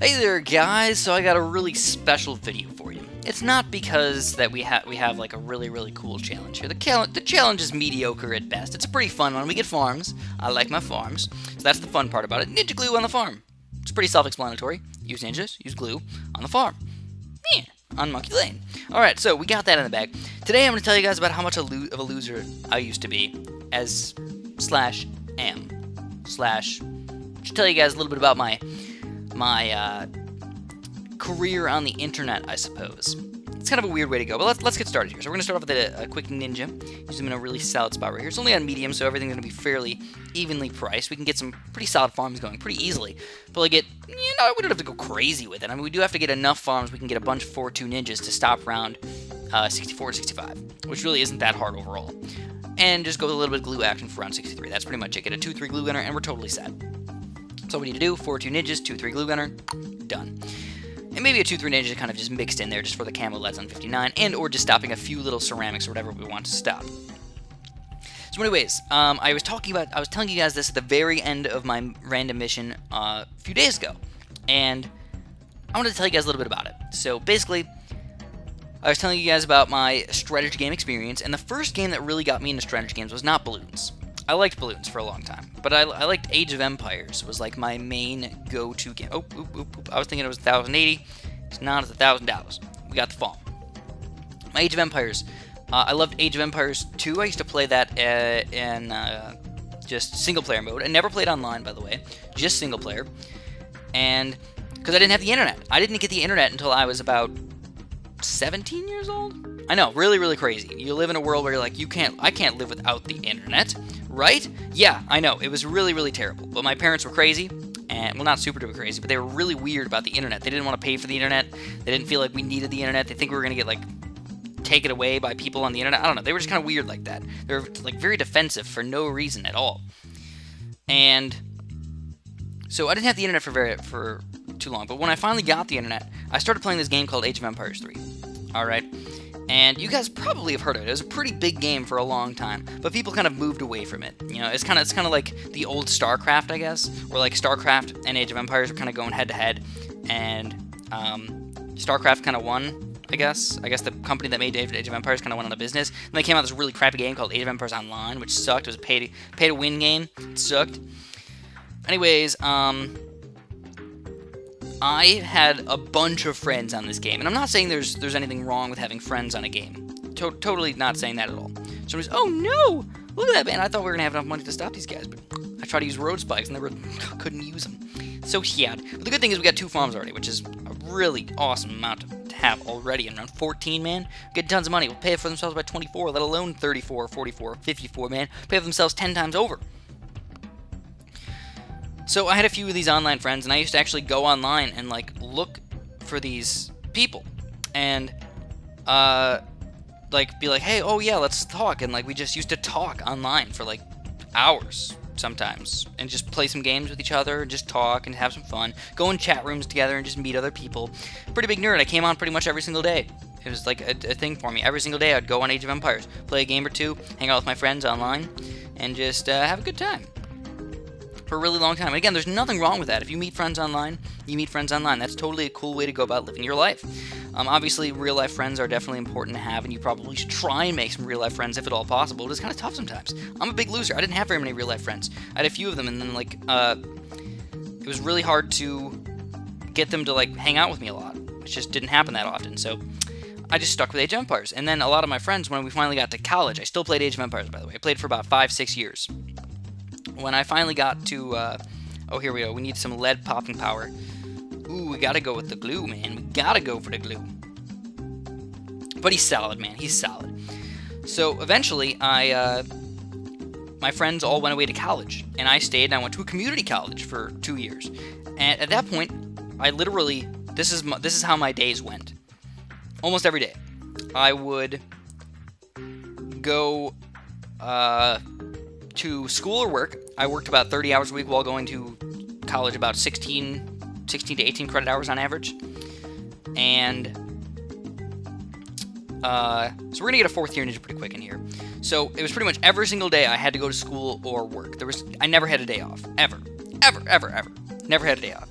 Hey there, guys! So I got a really special video for you. It's not because that we have like a really cool challenge here. The challenge is mediocre at best. It's a pretty fun one. We get farms. I like my farms, so that's the fun part about it. Ninja glue on the farm. It's pretty self-explanatory. Use ninjas, use glue on the farm. Yeah, on Monkey Lane. All right, so we got that in the bag. Today I'm going to tell you guys about how much of a loser I used to be as /am/ to tell you guys a little bit about my career on the internet, I suppose. It's kind of a weird way to go, but let's get started here. So we're going to start off with a quick ninja. Use them in a really solid spot right here. It's only on medium, so everything's going to be fairly evenly priced. We can get some pretty solid farms going pretty easily. But like we don't have to go crazy with it. I mean, we do have to get enough farms. We can get a bunch of 4-2 ninjas to stop round 64 to 65, which really isn't that hard overall. And just go with a little bit of glue action for round 63. That's pretty much it. Get a 2-3 glue gunner, and we're totally set. So what we need to do, 4-2 ninjas, 2-3 glue gunner, done. And maybe a 2-3 ninja kind of just mixed in there just for the camo LEDs on 59, and or just stopping a few little ceramics or whatever we want to stop. So anyways, I was telling you guys this at the very end of my random mission a few days ago, and I wanted to tell you guys a little bit about it. So basically, I was telling you guys about my strategy game experience, and the first game that really got me into strategy games was not Balloons. I liked Balloons for a long time, but I liked Age of Empires. Was like my main go-to game. Oh, I was thinking it was 1,080. It's not. It's $1,000. We got the fall. My Age of Empires. I loved Age of Empires 2. I used to play that in just single-player mode. I never played online, by the way. Just single-player. And because I didn't have the internet. I didn't get the internet until I was about 17 years old. I know, really crazy. You live in a world where you're like, I can't live without the internet, right? Yeah, I know, it was really terrible. But my parents were crazy, and, well, not super duper crazy, but they wwere really weird about the internet. They didn't want to pay for the internet. They didn't feel like we needed the internet. They think we were going to get, like, taken away by people on the internet. I don't know, they were just kind of weird like that. They were, like, very defensive for no reason at all. And so I didn't have the internet for too long, but when I finally got the internet, I started playing this game called Age of Empires 3. Alright? And you guys probably have heard of it. It was a pretty big game for a long time, but people kind of moved away from it. You know, it's kind of like the old StarCraft, I guess, where like StarCraft and Age of Empires were kind of going head to head, and StarCraft kind of won, I guess. I guess the company that made Age of Empires kind of went out of business, and they came out with this really crappy game called Age of Empires Online, which sucked. It was a pay-to-win game. It sucked. Anyways, I had a bunch of friends on this game, and I'm not saying there's anything wrong with having friends on a game. Totally not saying that at all. Somebody's, oh no! Look at that, man! I thought we were gonna have enough money to stop these guys, but I tried to use road spikes and couldn't use them. So sad. But the good thing is we got 2 farms already, which is a really awesome amount to have already. In round 14, man, get tons of money. We'll pay it for themselves by 24, let alone 34, 44, 54, man. Pay for themselves 10 times over. So I had a few of these online friends, and I used to actually go online and like look for these people, and like be like, hey, oh yeah, let's talk, and like we just used to talk online for like hours sometimes, and just play some games with each other, and just talk and have some fun. Go in chat rooms together and just meet other people. Pretty big nerd. I came on pretty much every single day. It was like a thing for me. Every single day I'd go on Age of Empires, play a game or two, hang out with my friends online, and just have a good time. For a really long time. And again, there's nothing wrong with that. If you meet friends online, you meet friends online. That's totally a cool way to go about living your life. Obviously, real-life friends are definitely important to have, and you probably should try and make some real-life friends if at all possible. But it's kind of tough sometimes. I'm a big loser. I didn't have very many real-life friends. I had a few of them, and then, like, it was really hard to get them to, like, hang out with me a lot. It just didn't happen that often, so I just stuck with Age of Empires. And then a lot of my friends, when we finally got to college, I still played Age of Empires, by the way. I played for about 5-6 years. When I finally got to, oh, here we go, we need some lead popping power. Ooh, we gotta go with the glue, man. We gotta go for the glue. But he's solid, man. He's solid. So, eventually, my friends all went away to college, and I stayed, and I went to a community college for 2 years. And at that point, I literally, this is how my days went. Almost every day. I would go, to school or work. I worked about 30 hours a week while going to college, about 16 to 18 credit hours on average. And so we're gonna get a 4th year ninja pretty quick in here. So it was pretty much every single day I had to go to school or work. I never had a day off. Ever. Never had a day off.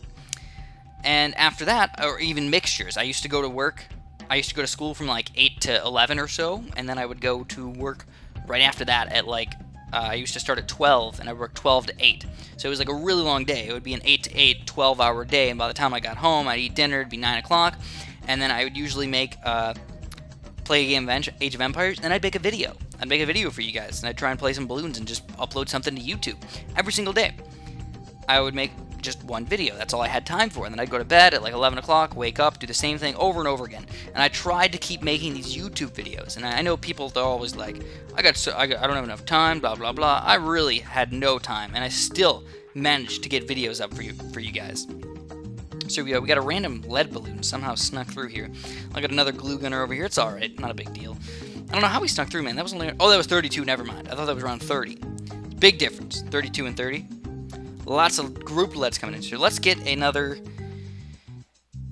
And after that, or even mixtures, I used to go to work. I used to go to school from like 8 to 11 or so, and then I would go to work right after that at like, I used to start at 12, and I worked 12 to 8. So it was like a really long day. It would be an 8 to 8, 12-hour day, and by the time I got home, I'd eat dinner, it'd be 9 o'clock, and then I would usually play a game of Age of Empires, and I'd make a video. I'd make a video for you guys, and I'd try and play some balloons and just upload something to YouTube every single day. I would make just one video. That's all I had time for. And then I'd go to bed at like 11 o'clock, wake up, do the same thing over and over again. And I tried to keep making these YouTube videos. And I know people, they're always like, I don't have enough time, blah, blah, blah. I really had no time, and I still managed to get videos up for you guys. So we got a random lead balloon somehow snuck through here. I got another glue gunner over here. It's alright, not a big deal. I don't know how we snuck through, man. That was only, oh, that was 32, never mind. I thought that was around 30. Big difference, 32 and 30. Lots of group LEDs coming in. So let's get another...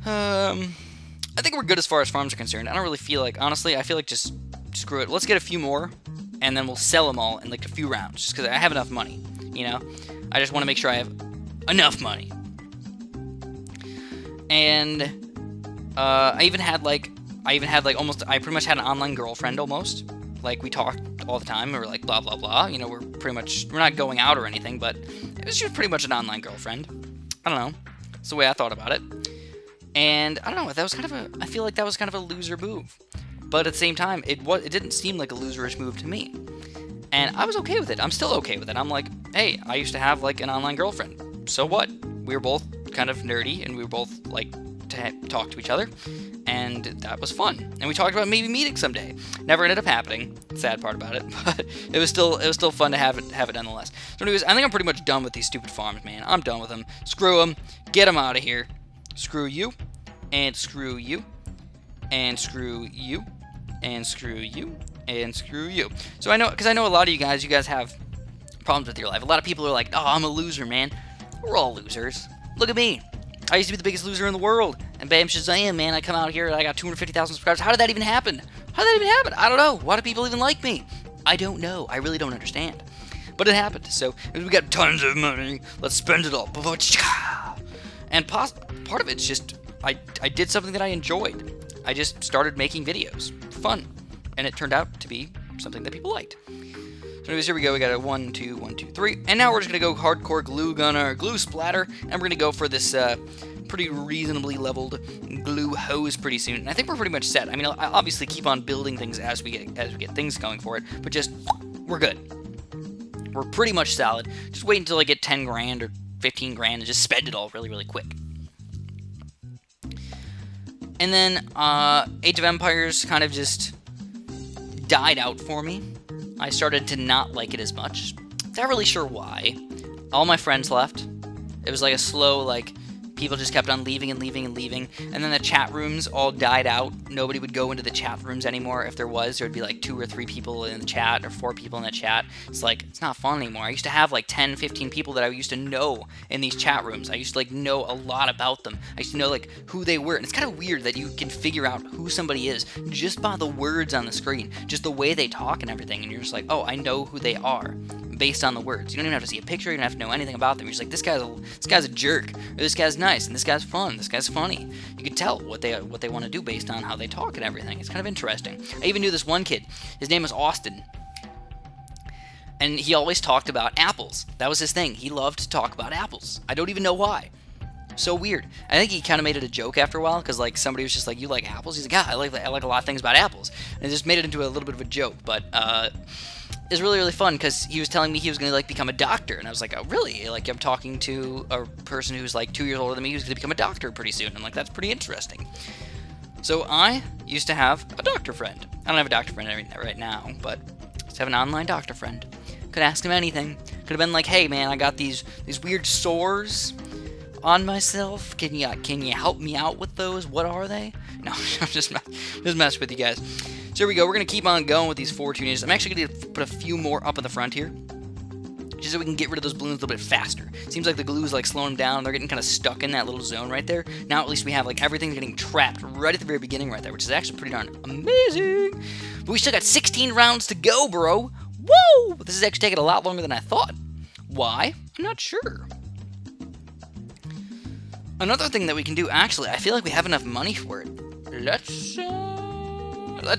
I think we're good as far as farms are concerned. I don't really feel like... Honestly, I feel like just screw it. Let's get a few more, and then we'll sell them all in like a few rounds. Just because I have enough money, you know? I just want to make sure I have enough money. And I even had like almost... I pretty much had an online girlfriend almost. Like, we talked all the time, and we're like, blah, blah, blah. You know, we're not going out or anything, but it was just pretty much an online girlfriend. I don't know. It's the way I thought about it. And, I don't know, that was kind of I feel like that was kind of a loser move. But at the same time, it didn't seem like a loserish move to me. And I was okay with it. I'm still okay with it. I'm like, hey, I used to have, like, an online girlfriend. So what? We were both kind of nerdy, and we were both, like, to talk to each other, and that was fun. And we talked about maybe meeting someday. Never ended up happening. Sad part about it, but it was still fun to have it nonetheless. So anyways, I think I'm pretty much done with these stupid farms, man. I'm done with them. Screw them. Get them out of here. Screw you, and screw you, and screw you, and screw you, and screw you. So I know, because I know a lot of you guys have problems with your life. A lot of people are like, oh, I'm a loser, man. We're all losers. Look at me. I used to be the biggest loser in the world, and bam, shazam, man, I come out here and I got 250,000 subscribers. How did that even happen? How did that even happen? I don't know. Why do people even like me? I don't know. I really don't understand. But it happened, so we got tons of money. Let's spend it all. And part of it's just, I did something that I enjoyed. I just started making videos for fun, and it turned out to be something that people liked. So anyways, here we go. We got a 1, 2, 1, 2, 3. And now we're just going to go hardcore glue gunner, glue splatter, and we're going to go for this pretty reasonably leveled glue hose pretty soon. And I think we're pretty much set. I mean, I'll obviously keep on building things as we get things going for it, but just, we're good. We're pretty much solid. Just wait until I get 10 grand or 15 grand and just spend it all really, really quick. And then, Age of Empires kind of just died out for me. I started to not like it as much. Not really sure why. All my friends left. It was like a slow, like, people just kept on leaving and leaving and leaving. And then the chat rooms all died out. Nobody would go into the chat rooms anymore. If there was, there would be like 2 or 3 people in the chat or 4 people in the chat. It's like, it's not fun anymore. I used to have like 10, 15 people that I used to know in these chat rooms. I used to like know a lot about them. I used to know like who they were. And it's kind of weird that you can figure out who somebody is just by the words on the screen, just the way they talk and everything. And you're just like, oh, I know who they are based on the words. You don't even have to see a picture. You don't have to know anything about them. You're just like, this guy's a jerk, or this guy's nice, and this guy's fun, this guy's funny. You can tell what they want to do based on how they talk and everything. It's kind of interesting. I even knew this one kid. His name was Austin, and he always talked about apples. That was his thing. He loved to talk about apples. I don't even know why. So weird. I think he kind of made it a joke after a while, because like somebody was just like, you like apples? He's like, yeah, I like a lot of things about apples. And it just made it into a little bit of a joke, but it's really, really fun, because he was telling me he was going to like become a doctor, and I was like, oh really? Like, I'm talking to a person who's like 2 years older than me who's going to become a doctor pretty soon. I'm like, that's pretty interesting. So I used to have a doctor friend. I don't have a doctor friend right now, but I used to have an online doctor friend. Could ask him anything. Could have been like, hey man, I got these weird sores on myself. Can you help me out with those? What are they? No, I'm just mess with you guys. So here we go. We're going to keep on going with these 4 tunings. I'm actually going to put a few more up in the front here, just so we can get rid of those balloons a little bit faster. Seems like the glue is like slowing them down. They're getting kind of stuck in that little zone right there. Now at least we have like everything getting trapped right at the very beginning right there, which is actually pretty darn amazing. But we still got 16 rounds to go, bro. Whoa! This is actually taking a lot longer than I thought. Why? I'm not sure. Another thing that we can do, actually, I feel like we have enough money for it. Let's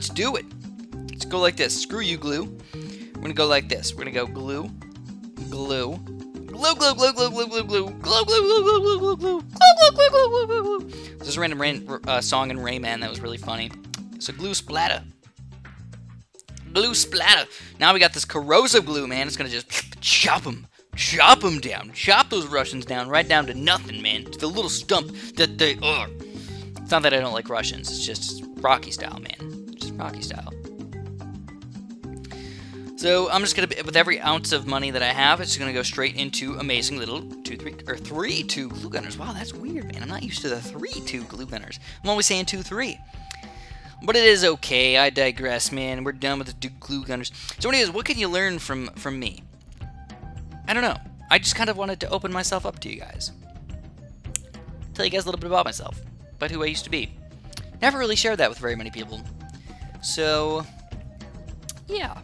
do it. Let's go like this. Screw you, glue. We're gonna go like this. We're gonna go glue, glue, glue, glue, glue, glue, glue, glue, glue, glue, glue, glue, glue, glue, glue, glue, glue, glue, glue, glue. This is a random song in Rayman that was really funny. So glue splatter. Glue splatter. Now we got this corrosive glue, man. It's gonna just chop them down. Chop those Russians down, right down to nothing, man. To the little stump that they are. It's not that I don't like Russians. It's just Rocky style, man. Just Rocky style. So I'm just gonna, with every ounce of money that I have, it's gonna go straight into amazing little 3-2 glue gunners. Wow, that's weird, man. I'm not used to the 3-2 glue gunners. I'm always saying 2-3. But it is okay. I digress, man. We're done with the glue gunners. So anyways, what can you learn from me? I don't know. I just kind of wanted to open myself up to you guys. Tell you guys a little bit about myself. About who I used to be. Never really shared that with very many people. So, yeah.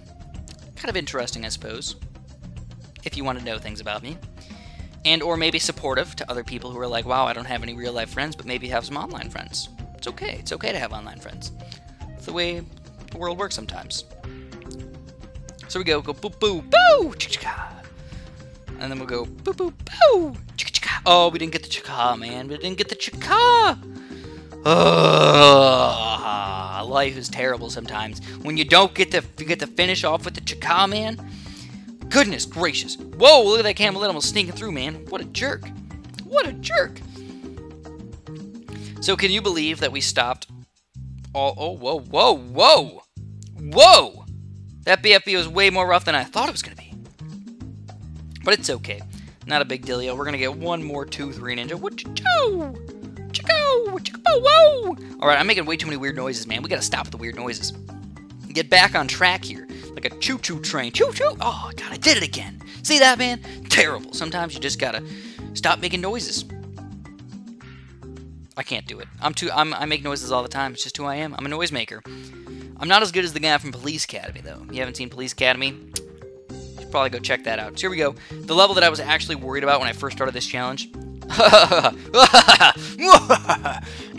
Kind of interesting, I suppose. If you want to know things about me. And or maybe supportive to other people who are like, wow, I don't have any real life friends, but maybe have some online friends. It's okay. It's okay to have online friends. It's the way the world works sometimes. So we go boo boo boo, chicka, and then we'll go boo boo boo, chicka. Oh, we didn't get the chicka, man. We didn't get the chicka. Life is terrible sometimes. When you don't get to finish off with the chicka, man. Goodness gracious. Whoa, look at that camel almost sneaking through, man. What a jerk. What a jerk. So can you believe that we stopped all... Oh, whoa, whoa, whoa! Whoa! That BFB was way more rough than I thought it was going to be. But it's okay. Not a big dealio. We're going to get one more 2-3 ninja. Whoa! Alright, I'm making way too many weird noises, man. We got to stop with the weird noises. Get back on track here. Like a choo-choo train. Choo-choo! Oh, God, I did it again. See that, man? Terrible. Sometimes you just got to stop making noises. I can't do it. I make noises all the time. It's just who I am. I'm a noisemaker. I'm not as good as the guy from Police Academy, though. If you haven't seen Police Academy, you should probably go check that out. So here we go. The level that I was actually worried about when I first started this challenge.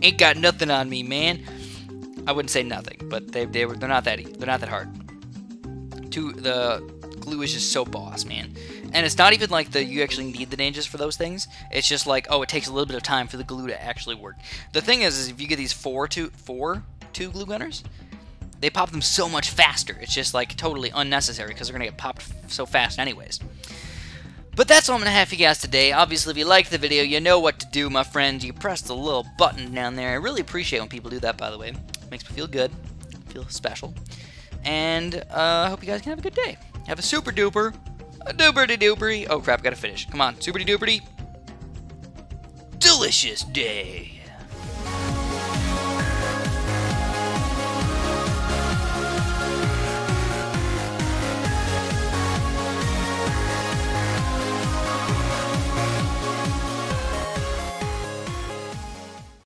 Ain't got nothing on me, man. I wouldn't say nothing, but they're not that hard. The glue is just so boss, man. And it's not even like you actually need the ninjas for those things. It's just like, oh, it takes a little bit of time for the glue to actually work. The thing is if you get these 4-2 glue gunners, they pop them so much faster. It's just like totally unnecessary because they're gonna get popped so fast anyways. But that's all I'm gonna have for you guys today. Obviously, if you liked the video, you know what to do, my friends. You press the little button down there. I really appreciate when people do that, by the way. It makes me feel good, feel special. And I hope you guys can have a good day. Have a super duper. A dooperty-doopery. Oh crap, gotta finish. Come on, super-duperty. Delicious day.